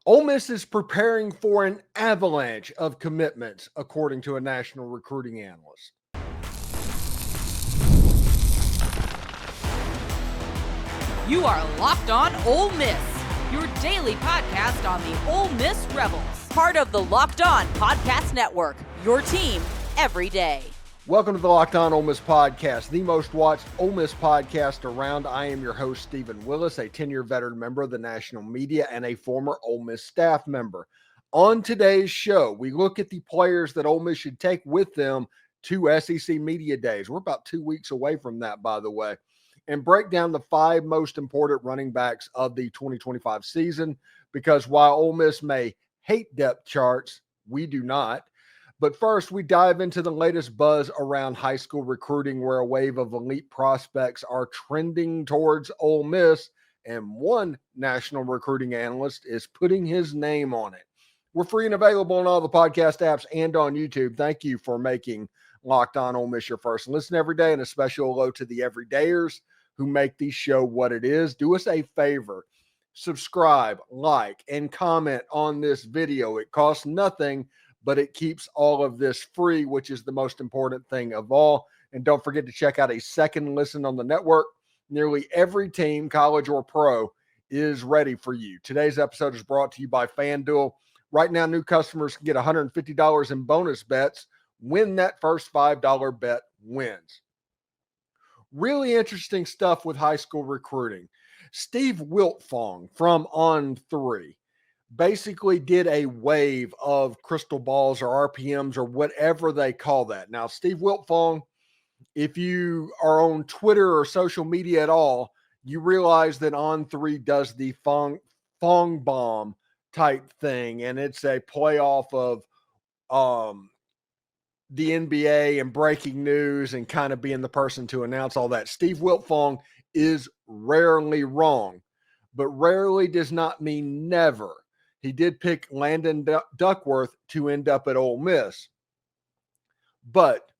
Ole Miss is preparing for an avalanche of commitments, according to a national recruiting analyst. You are Locked On Ole Miss, your daily podcast on the Ole Miss Rebels. Part of the Locked On Podcast Network, your team every day. Welcome to the Locked On Ole Miss podcast, the most watched Ole Miss podcast around. I am your host, Steven Willis, a 10-year veteran member of the national media and a former Ole Miss staff member. On today's show, we look at the players that Ole Miss should take with them to SEC Media Days. We're about 2 weeks away from that, by the way, and break down the 5 most important running backs of the 2025 season, because while Ole Miss may hate depth charts, we do not. But first, we dive into the latest buzz around high school recruiting, where a wave of elite prospects are trending towards Ole Miss, and one national recruiting analyst is putting his name on it. We're free and available on all the podcast apps and on YouTube. Thank you for making Locked On Ole Miss your first listen every day, and a special hello to the everydayers who make the show what it is. Do us a favor. Subscribe, like, and comment on this video. It costs nothing, but it keeps all of this free, which is the most important thing of all. And don't forget to check out a second listen on the network. Nearly every team, college or pro, is ready for you. Today's episode is brought to you by FanDuel. Right now, new customers can get $150 in bonus bets when that first $5 bet wins. Really interesting stuff with high school recruiting. Steve Wiltfong from On3 basically did a wave of crystal balls or RPMs or whatever they call that. Now, Steve Wiltfong, if you are on Twitter or social media at all, you realize that On3 does the Fong Bomb type thing, and it's a playoff of the NBA and breaking news and kind of being the person to announce all that. Steve Wiltfong is rarely wrong, but rarely does not mean never. He did pick Landon Duckworth to end up at Ole Miss. But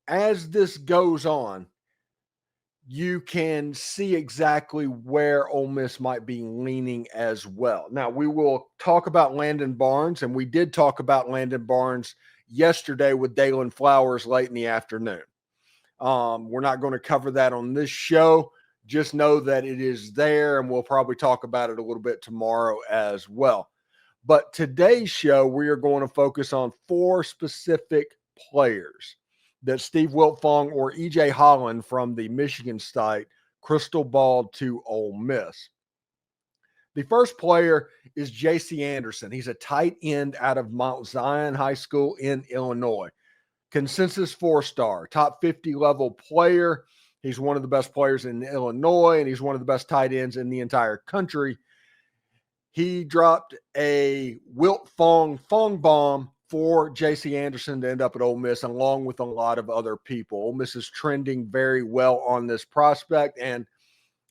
as this goes on, you can see exactly where Ole Miss might be leaning as well. Now, we will talk about Landon Barnes, and we did talk about Landon Barnes yesterday with Dalen Flowers late in the afternoon. We're not going to cover that on this show. Just know that it is there, and we'll probably talk about it a little bit tomorrow as well. But today's show, we are going to focus on 4 specific players that Steve Wiltfong or E.J. Holland from the Michigan State crystal balled to Ole Miss. The first player is J.C. Anderson. He's a tight end out of Mount Zion High School in Illinois. Consensus 4-star, top 50 level player. He's one of the best players in Illinois, and he's one of the best tight ends in the entire country. He dropped a Wiltfong bomb for J.C. Anderson to end up at Ole Miss, along with a lot of other people. Ole Miss is trending very well on this prospect, and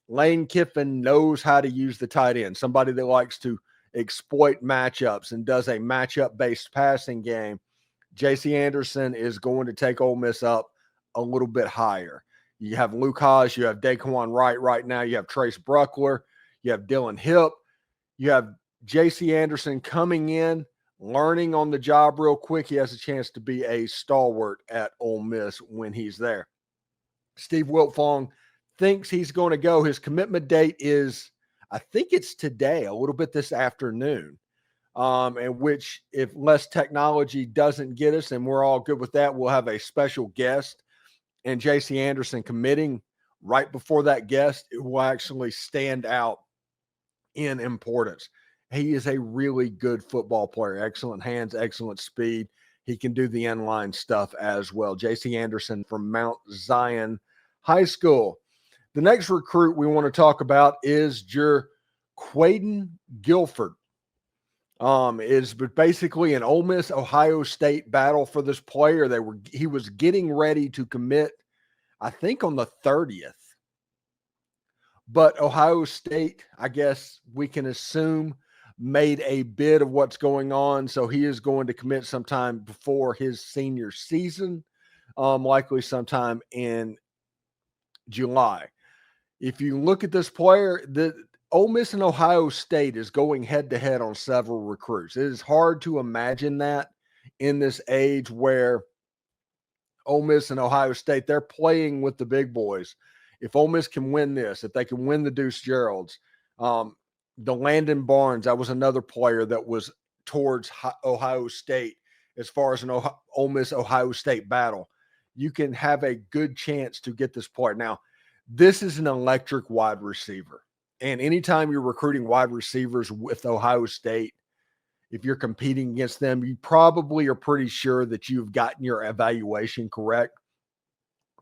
Lane Kiffin knows how to use the tight end, somebody that likes to exploit matchups and does a matchup-based passing game. J.C. Anderson is going to take Ole Miss up a little bit higher. You have Luke Haas, you have Daquan Wright right now, you have Trace Bruckler, you have Dylan Hipp, you have J.C. Anderson coming in, learning on the job real quick. He has a chance to be a stalwart at Ole Miss when he's there. Steve Wiltfong thinks he's going to go. His commitment date is, I think it's today, a little bit this afternoon, in which if less technology doesn't get us, and we're all good with that, we'll have a special guest. And J.C. Anderson committing right before that guest, it will actually stand out in importance. He is a really good football player, excellent hands, excellent speed. He can do the inline stuff as well. J.C. Anderson from Mount Zion High School. The next recruit we want to talk about is Jerquaden Guilford. Is basically an Ole Miss Ohio State battle for this player. He was getting ready to commit, I think, on the 30th. But Ohio State, I guess we can assume, made a bid of what's going on. So he is going to commit sometime before his senior season, likely sometime in July. If you look at this player, Ole Miss and Ohio State is going head-to-head on several recruits. It is hard to imagine that in this age where Ole Miss and Ohio State, they're playing with the big boys. If Ole Miss can win this, if they can win the Deuce Geralds, the Landon Barnes, that was another player that was towards Ohio State as far as an Ole Miss Ohio State battle. You can have a good chance to get this player. Now, this is an electric wide receiver. And anytime you're recruiting wide receivers with Ohio State, if you're competing against them, you probably are pretty sure that you've gotten your evaluation correct.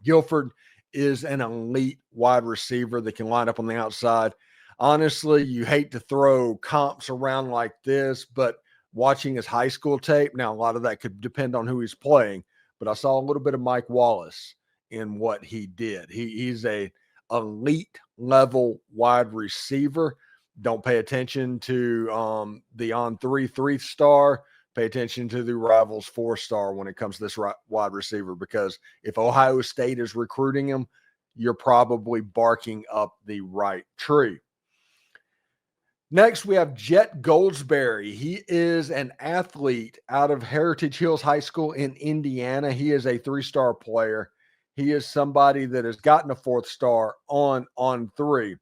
Guilford is an elite wide receiver that can line up on the outside. Honestly, you hate to throw comps around like this, but watching his high school tape, now a lot of that could depend on who he's playing, but I saw a little bit of Mike Wallace in what he did. He's a elite level wide receiver. Don't pay attention to the On3 3-star. Pay attention to the Rivals 4-star when it comes to this wide receiver, because if Ohio State is recruiting him, you're probably barking up the right tree. Next, we have Jet Goldsberry. He is an athlete out of Heritage Hills High School in Indiana. He is a 3-star player. He is somebody that has gotten a 4th star on 3.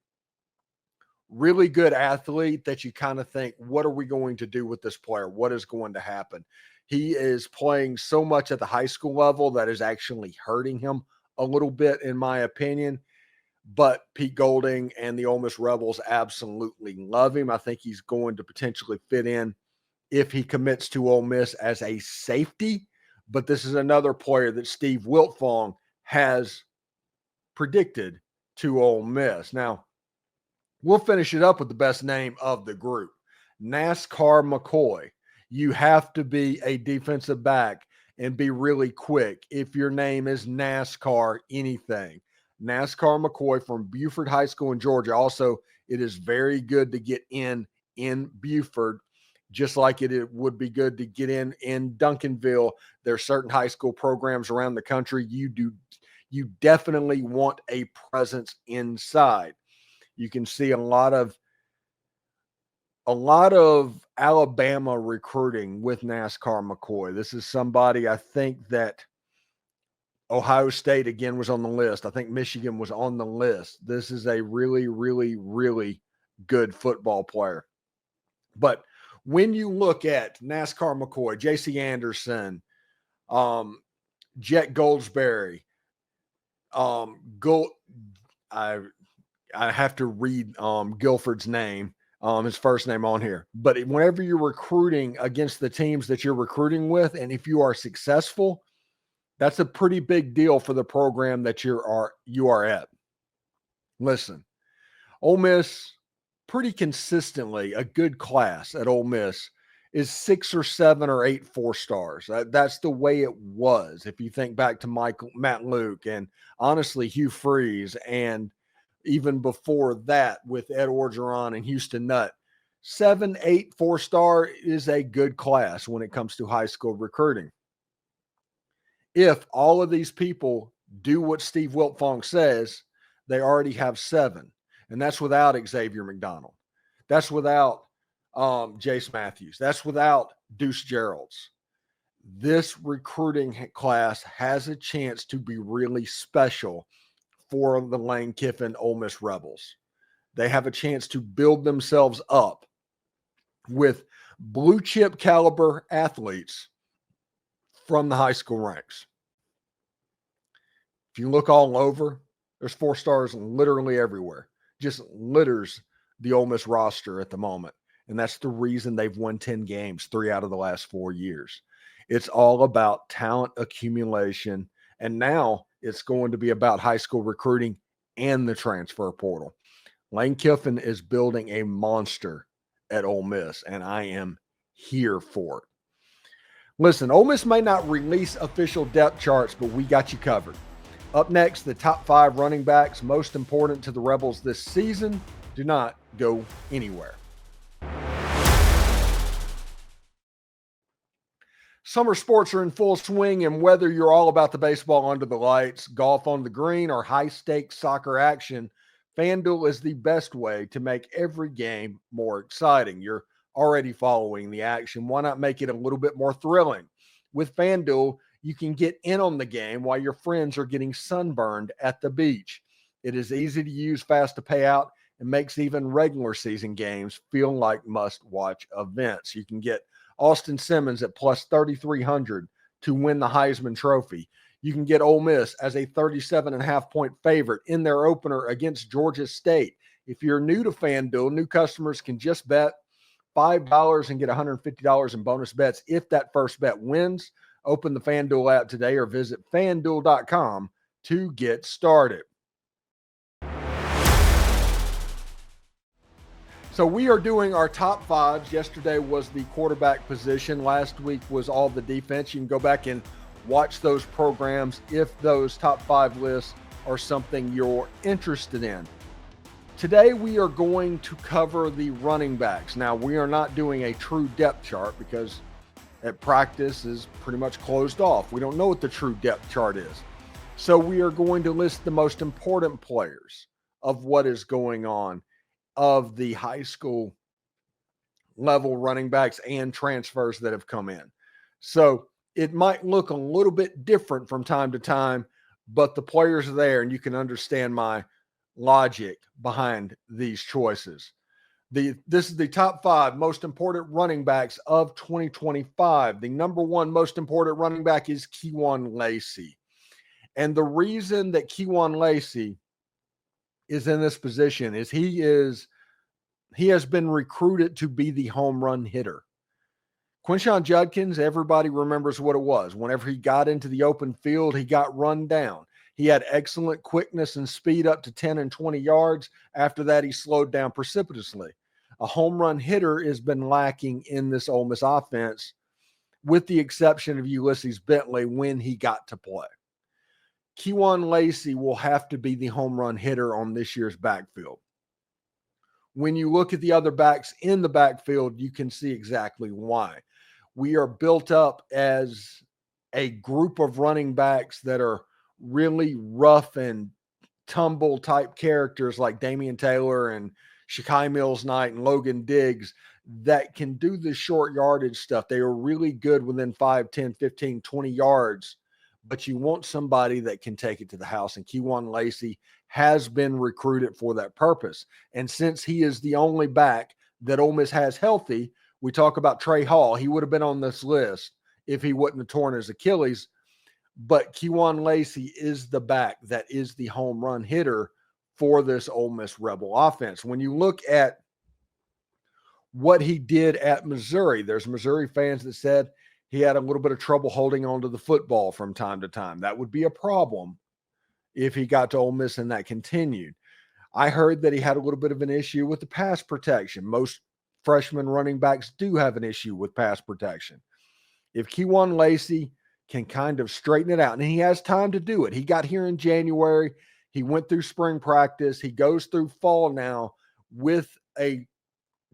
Really good athlete that you kind of think, what are we going to do with this player? What is going to happen? He is playing so much at the high school level that is actually hurting him a little bit, in my opinion. But Pete Golding and the Ole Miss Rebels absolutely love him. I think he's going to potentially fit in if he commits to Ole Miss as a safety. But this is another player that Steve Wiltfong has predicted to Ole Miss. Now, we'll finish it up with the best name of the group, NASCAR McCoy. You have to be a defensive back and be really quick if your name is NASCAR anything. NASCAR McCoy from Buford High School in Georgia. Also, it is very good to get in Buford, just like it would be good to get in Duncanville. There are certain high school programs around the country. You definitely want a presence inside. You can see a lot of Alabama recruiting with NASCAR McCoy. This is somebody, I think, that Ohio State, again, was on the list. I think Michigan was on the list. This is a really, really, really good football player. But when you look at NASCAR McCoy, J.C. Anderson, Jet Goldsberry, I have to read Guilford's name, his first name on here. But whenever you're recruiting against the teams that you're recruiting with, and if you are successful, that's a pretty big deal for the program that you are at. Listen, Ole Miss, pretty consistently, a good class at Ole Miss is 6 or 7 or 8 4-stars. That's the way it was. If you think back to Matt Luke, and honestly, Hugh Freeze, and even before that with Ed Orgeron and Houston Nutt, 7, 8 4-star is a good class when it comes to high school recruiting. If all of these people do what Steve Wiltfong says, they already have 7. And that's without Xavier McDonald. That's without Jace Matthews. That's without Deuce Geralds. This recruiting class has a chance to be really special for the Lane Kiffin Ole Miss Rebels. They have a chance to build themselves up with blue chip caliber athletes from the high school ranks. If you look all over, there's 4-stars literally everywhere. Just litters the Ole Miss roster at the moment. And that's the reason they've won 10 games, 3 out of the last 4 years. It's all about talent accumulation. And now it's going to be about high school recruiting and the transfer portal. Lane Kiffin is building a monster at Ole Miss, and I am here for it. Listen, Ole Miss may not release official depth charts, but we got you covered. Up next, the top 5 running backs most important to the Rebels this season. Do not go anywhere. Summer sports are in full swing, and whether you're all about the baseball under the lights, golf on the green, or high-stakes soccer action, FanDuel is the best way to make every game more exciting. You're already following the action. Why not make it a little bit more thrilling? With FanDuel, you can get in on the game while your friends are getting sunburned at the beach. It is easy to use, fast to pay out, and makes even regular season games feel like must-watch events. You can get Austin Simmons at plus 3,300 to win the Heisman Trophy. You can get Ole Miss as a 37.5-point favorite in their opener against Georgia State. If you're new to FanDuel, new customers can just bet $5 and get $150 in bonus bets if that first bet wins. Open the FanDuel app today or visit FanDuel.com to get started. So we are doing our top fives. Yesterday was the quarterback position. Last week was all the defense. You can go back and watch those programs if those top five lists are something you're interested in. Today we are going to cover the running backs. Now, we are not doing a true depth chart because at practice is pretty much closed off. We don't know what the true depth chart is. So we are going to list the most important players of what is going on of the high school level running backs and transfers that have come in. So it might look a little bit different from time to time, but the players are there and you can understand my logic behind these choices. This is the top five most important running backs of 2025. The number one most important running back is Kewan Lacy. And the reason that Kewan Lacy is in this position is he has been recruited to be the home run hitter. Quinshon Judkins, everybody remembers what it was. Whenever he got into the open field, he got run down. He had excellent quickness and speed up to 10 and 20 yards. After that, he slowed down precipitously. A home run hitter has been lacking in this Ole Miss offense, with the exception of Ulysses Bentley when he got to play. Kewan Lacy will have to be the home run hitter on this year's backfield. When you look at the other backs in the backfield, you can see exactly why. We are built up as a group of running backs that are really rough and tumble type characters like Damien Taylor and Shekai Mills-Knight and Logan Diggs that can do the short yardage stuff. They are really good within 5, 10, 15, 20 yards, but you want somebody that can take it to the house. And Kewan Lacy has been recruited for that purpose. And since he is the only back that Ole Miss has healthy, we talk about Trey Hall. He would have been on this list if he wouldn't have torn his Achilles. But Kewan Lacy is the back that is the home run hitter for this Ole Miss Rebel offense. When you look at what he did at Missouri, there's Missouri fans that said he had a little bit of trouble holding on to the football from time to time. That would be a problem if he got to Ole Miss and that continued. I heard that he had a little bit of an issue with the pass protection. Most freshman running backs do have an issue with pass protection. If Kewan Lacy can kind of straighten it out, and he has time to do it. He got here in January. He went through spring practice. He goes through fall now with a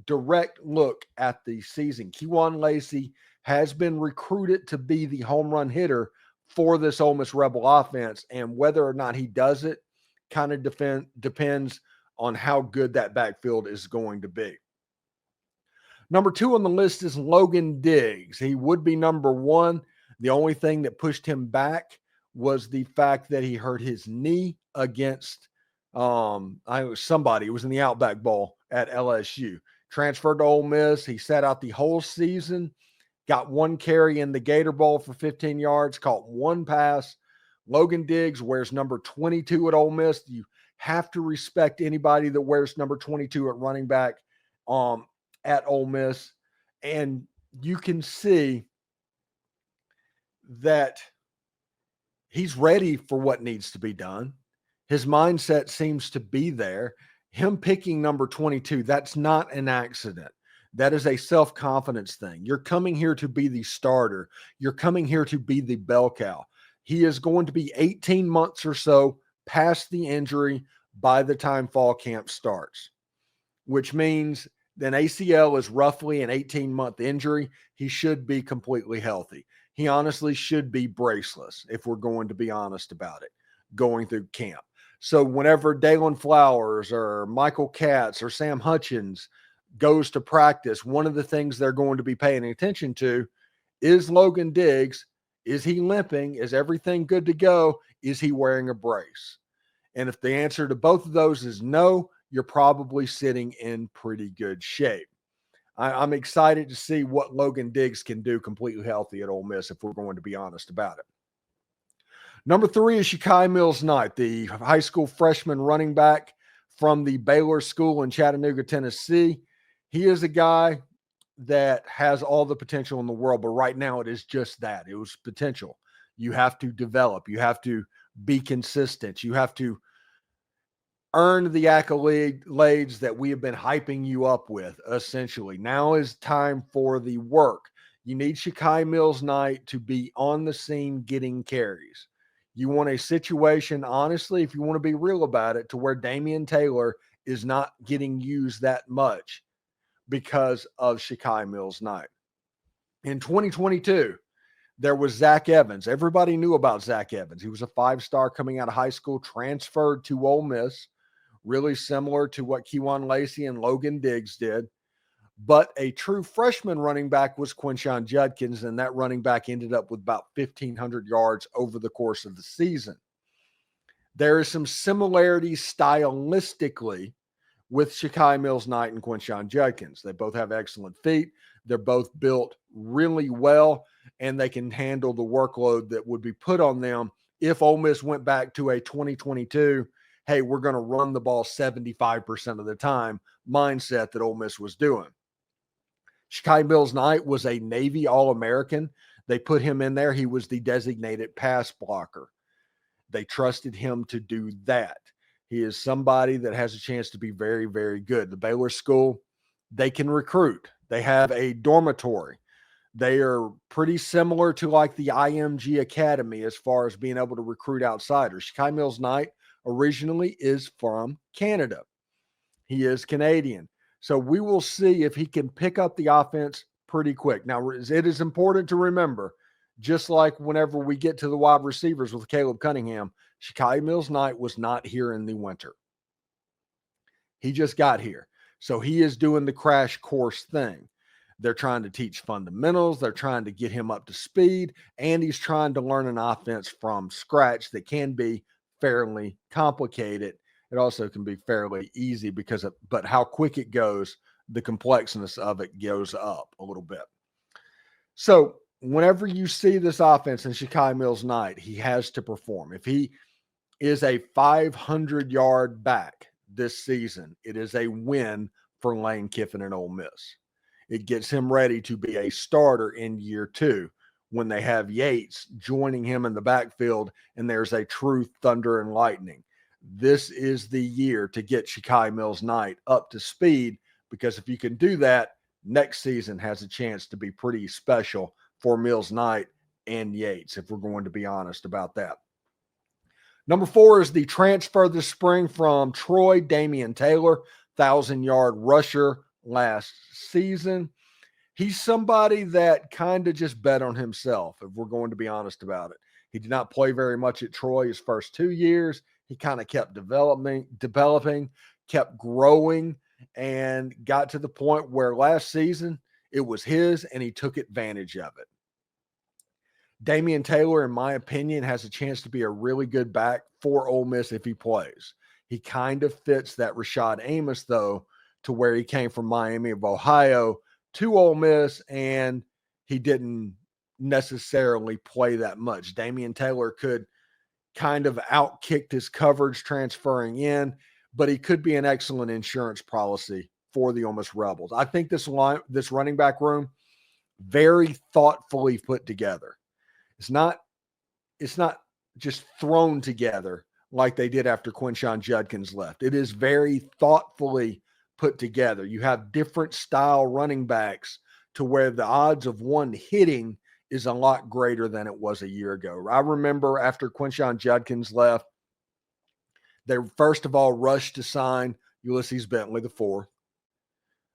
direct look at the season. Kewan Lacy has been recruited to be the home run hitter for this Ole Miss Rebel offense, and whether or not he does it kind of depends on how good that backfield is going to be. Number two on the list is Logan Diggs. He would be number one. The only thing that pushed him back was the fact that he hurt his knee against somebody. It was in the Outback Bowl at LSU. Transferred to Ole Miss. He sat out the whole season. Got one carry in the Gator Bowl for 15 yards, caught one pass. Logan Diggs wears number 22 at Ole Miss. You have to respect anybody that wears number 22 at running back at Ole Miss. And you can see that he's ready for what needs to be done. His mindset seems to be there. Him picking number 22, that's not an accident. That is a self-confidence thing. You're coming here to be the starter. You're coming here to be the bell cow. He is going to be 18 months or so past the injury by the time fall camp starts, which means then ACL is roughly an 18-month injury. He should be completely healthy. He honestly should be braceless, if we're going to be honest about it, going through camp. So whenever Dalen Flowers or Michael Katz or Sam Hutchins goes to practice, one of the things they're going to be paying attention to is Logan Diggs. Is he limping? Is everything good to go? Is he wearing a brace? And if the answer to both of those is no, you're probably sitting in pretty good shape. I'm excited to see what Logan Diggs can do completely healthy at Ole Miss, if we're going to be honest about it. Number 3 is Shekai Mills-Knight, the high school freshman running back from the Baylor School in Chattanooga, Tennessee. He is a guy that has all the potential in the world, but right now it is just that. It was potential. You have to develop. You have to be consistent. You have to earn the accolades that we have been hyping you up with, essentially. Now is time for the work. You need Shekai Mills-Knight to be on the scene getting carries. You want a situation, honestly, if you want to be real about it, to where Damien Taylor is not getting used that much because of Shekai Mills-Knight. In 2022, there was Zach Evans. Everybody knew about Zach Evans. He was a 5-star coming out of high school, transferred to Ole Miss, really similar to what Kewan Lacy and Logan Diggs did. But a true freshman running back was Quinshon Judkins, and that running back ended up with about 1,500 yards over the course of the season. There is some similarities stylistically with Shekai Mills-Knight and Quinshon Judkins. They both have excellent feet. They're both built really well, and they can handle the workload that would be put on them if Ole Miss went back to a 2022, hey, we're going to run the ball 75% of the time mindset that Ole Miss was doing. Shekai Mills-Knight was a Navy All-American. They put him in there. He was the designated pass blocker. They trusted him to do that. He is somebody that has a chance to be very, very good. The Baylor School, they can recruit. They have a dormitory. They are pretty similar to like the IMG Academy as far as being able to recruit outsiders. Shekai Mills-Knight originally is from Canada. He is Canadian. So we will see if he can pick up the offense pretty quick. Now, it is important to remember, just like whenever we get to the wide receivers with Caleb Cunningham, Shekai Mills-Knight was not here in the winter. He just got here. So he is doing the crash course thing. They're trying to teach fundamentals. They're trying to get him up to speed. And he's trying to learn an offense from scratch that can be fairly complicated. It also can be fairly easy but how quick it goes, the complexness of it goes up a little bit. So whenever you see this offense in Shekai Mills-Knight, he has to perform. If he is a 500-yard back this season, it is a win for Lane Kiffin and Ole Miss. It gets him ready to be a starter in year 2 when they have Yates joining him in the backfield and there's a true thunder and lightning. This is the year to get Shekai Mills-Knight up to speed, because if you can do that, next season has a chance to be pretty special for Mills-Knight and Yates, if we're going to be honest about that. Number 4 is the transfer this spring from Troy, Damien Taylor, 1,000-yard rusher last season. He's somebody that kind of just bet on himself, if we're going to be honest about it. He did not play very much at Troy his first 2 years. He kind of kept developing, kept growing, and got to the point where last season it was his and he took advantage of it. Damien Taylor, in my opinion, has a chance to be a really good back for Ole Miss if he plays. He kind of fits that Rashad Amos, though, to where he came from Miami of Ohio to Ole Miss, and he didn't necessarily play that much. Damien Taylor could kind of outkicked his coverage transferring in, but he could be an excellent insurance policy for the Ole Miss Rebels. I think this running back room, very thoughtfully put together. It's not just thrown together like they did after Quinshon Judkins left. It is very thoughtfully put together. You have different style running backs to where the odds of one hitting is a lot greater than it was a year ago. I remember after Quinshon Judkins left, they first of all rushed to sign Ulysses Bentley IV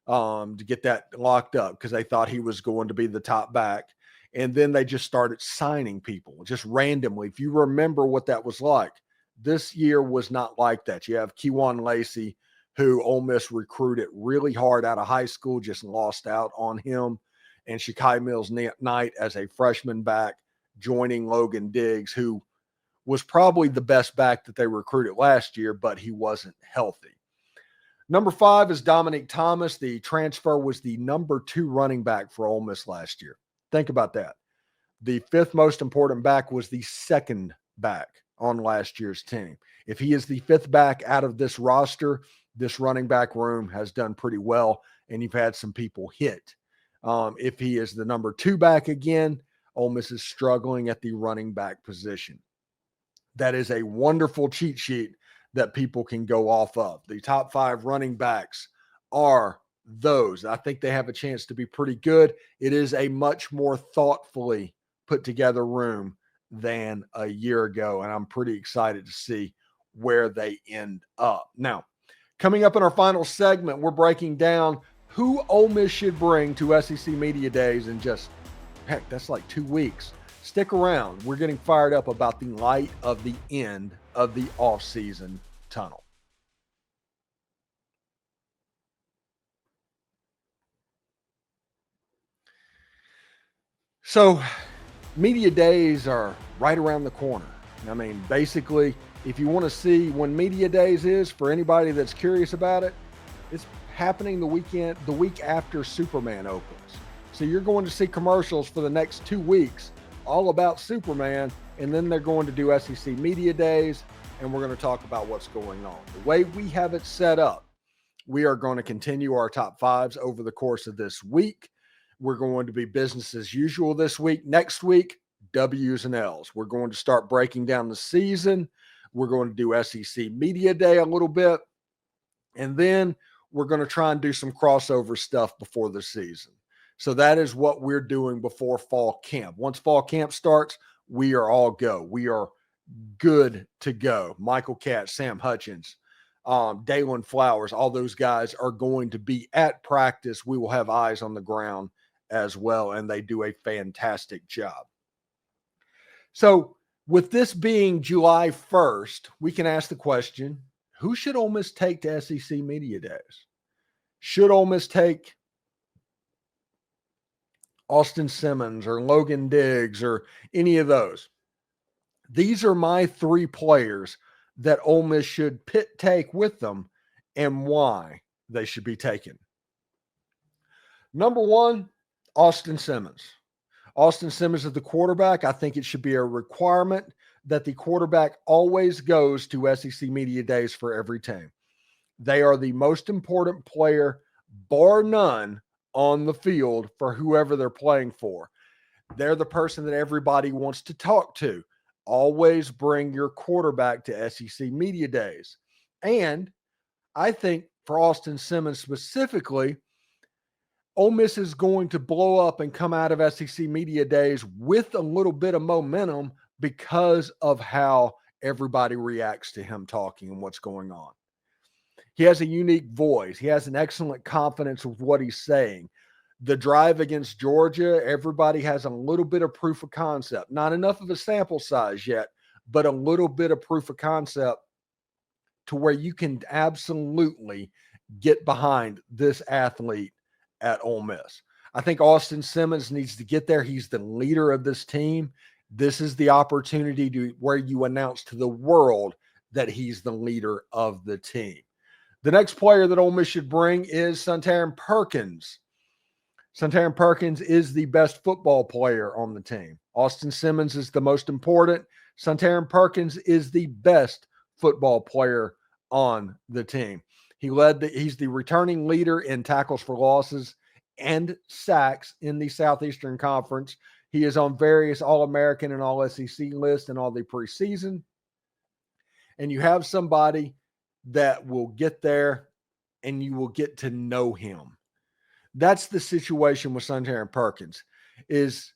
to get that locked up because they thought he was going to be the top back. And then they just started signing people just randomly. If you remember what that was like, This year was not like that. You have Kewan Lacy, who Ole Miss recruited really hard out of high school, just lost out on him, and Shekai Mills-Knight as a freshman back, joining Logan Diggs, who was probably the best back that they recruited last year, but he wasn't healthy. Number 5 is Domonique Thomas. The transfer was the number 2 running back for Ole Miss last year. Think about that. The 5th most important back was the 2nd back on last year's team. If he is the 5th back out of this roster, this running back room has done pretty well, and you've had some people hit. If he is the number 2 back again, Ole Miss is struggling at the running back position. That is a wonderful cheat sheet that people can go off of. The top 5 running backs are those. I think they have a chance to be pretty good. It is a much more thoughtfully put together room than a year ago, and I'm pretty excited to see where they end up. Now, coming up in our final segment, we're breaking down who Ole Miss should bring to SEC Media Days in just, heck, that's like 2 weeks. Stick around. We're getting fired up about the light of the end of the offseason tunnel. So, media days are right around the corner. I mean, basically, if you want to see when media days is, for anybody that's curious about it, it's happening the week after Superman opens. So you're going to see commercials for the next 2 weeks all about Superman, and then they're going to do SEC Media Days, and we're going to talk about what's going on. The way we have it set up, we are going to continue our top 5s over the course of this week. We're going to be business as usual this week. Next week, W's and L's. We're going to start breaking down the season. We're going to do SEC Media Day a little bit, and then we're going to try and do some crossover stuff before the season. So that is what we're doing before fall camp. Once fall camp starts, we are all go. We are good to go. Michael Katz, Sam Hutchins, Dalen Flowers, all those guys are going to be at practice. We will have eyes on the ground as well, and they do a fantastic job. So with this being July 1st, we can ask the question, who should Ole Miss take to SEC Media Days? Should Ole Miss take Austin Simmons or Logan Diggs or any of those? These are my 3 players that Ole Miss should take with them and why they should be taken. Number 1, Austin Simmons. Austin Simmons is the quarterback. I think it should be a requirement that the quarterback always goes to SEC Media Days for every team. They are the most important player, bar none, on the field for whoever they're playing for. They're the person that everybody wants to talk to. Always bring your quarterback to SEC Media Days. And I think for Austin Simmons specifically, Ole Miss is going to blow up and come out of SEC Media Days with a little bit of momentum because of how everybody reacts to him talking and what's going on. He has a unique voice. He has an excellent confidence with what he's saying. The drive against Georgia, everybody has a little bit of proof of concept. Not enough of a sample size yet, but a little bit of proof of concept to where you can absolutely get behind this athlete at Ole Miss. I think Austin Simmons needs to get there. He's the leader of this team. This is the opportunity to where you announce to the world that he's the leader of the team. The next player that Ole Miss should bring is Santaran Perkins. Santaran Perkins is the best football player on the team. Austin Simmons is the most important. Santaran Perkins is the best football player on the team. He's the returning leader in tackles for losses and sacks in the Southeastern Conference. He is on various All-American and All-SEC lists and all the preseason. And you have somebody that will get there and you will get to know him. That's the situation with Santaran Perkins, is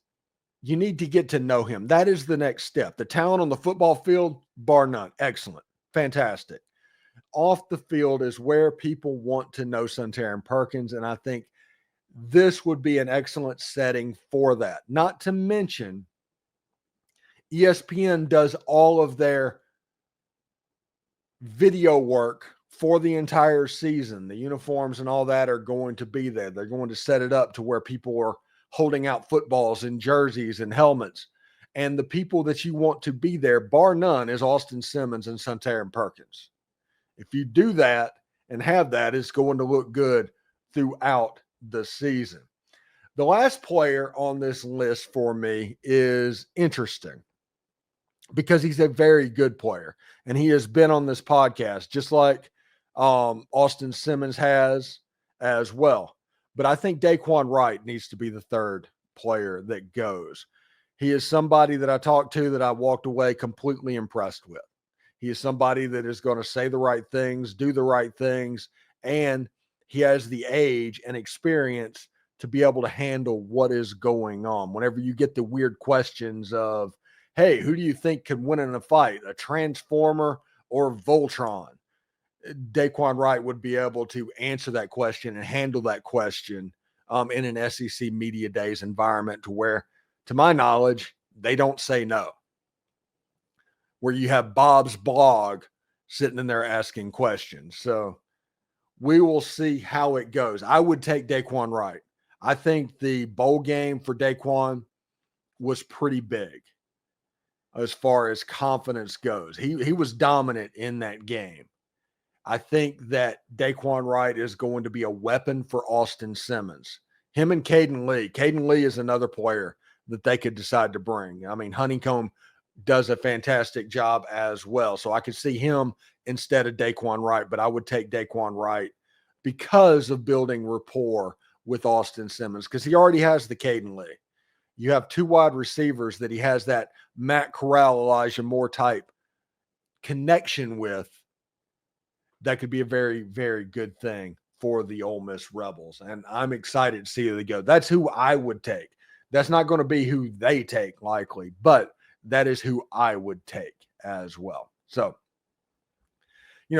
you need to get to know him. That is the next step. The talent on the football field, bar none, excellent, fantastic. Off the field is where people want to know Santaran Perkins, and I think this would be an excellent setting for that. Not to mention, ESPN does all of their video work for the entire season. The uniforms and all that are going to be there. They're going to set it up to where people are holding out footballs and jerseys and helmets. And the people that you want to be there, bar none, is Austin Simmons and Santaran Perkins. If you do that and have that, it's going to look good throughout the season. The last player on this list for me is interesting because he's a very good player, and he has been on this podcast just like Austin Simmons has as well. But I think Daquan Wright needs to be the third player that goes. He is somebody that I talked to that I walked away completely impressed with. He is somebody that is going to say the right things, do the right things, and he has the age and experience to be able to handle what is going on. Whenever you get the weird questions of, hey, who do you think could win in a fight, a Transformer or Voltron? Daquan Wright would be able to answer that question and handle that question in an SEC Media Days environment to where, to my knowledge, they don't say no. Where you have Bob's blog sitting in there asking questions. So we will see how it goes. I would take Daquan Wright. I think the bowl game for Daquan was pretty big as far as confidence goes. He was dominant in that game. I think that Daquan Wright is going to be a weapon for Austin Simmons. Him and Caden Lee. Caden Lee is another player that they could decide to bring. I mean, Honeycomb does a fantastic job as well. So I could see him instead of Daquan Wright, but I would take Daquan Wright because of building rapport with Austin Simmons, because he already has the Caden Lee. You have two wide receivers that he has that Matt Corral, Elijah Moore type connection with. That could be a very, very good thing for the Ole Miss Rebels. And I'm excited to see who they go. That's who I would take. That's not going to be who they take likely, but that is who I would take as well. So,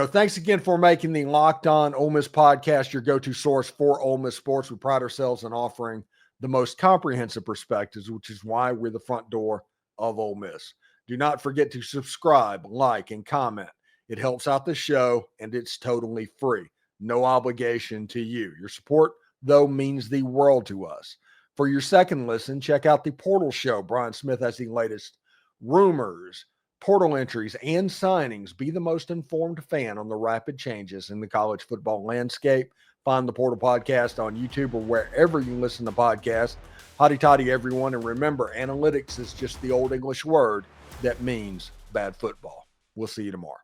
thanks again for making the Locked On Ole Miss podcast your go-to source for Ole Miss sports. We pride ourselves in offering the most comprehensive perspectives, which is why we're the front door of Ole Miss. Do not forget to subscribe, like, and comment. It helps out the show, and it's totally free. No obligation to you. Your support, though, means the world to us. For your second listen, check out the Portal Show. Brian Smith has the latest rumors, portal entries, and signings. Be the most informed fan on the rapid changes in the college football landscape. Find the Portal Podcast on YouTube or wherever you listen to podcasts. Hotty toddy, everyone. And remember, analytics is just the old English word that means bad football. We'll see you tomorrow.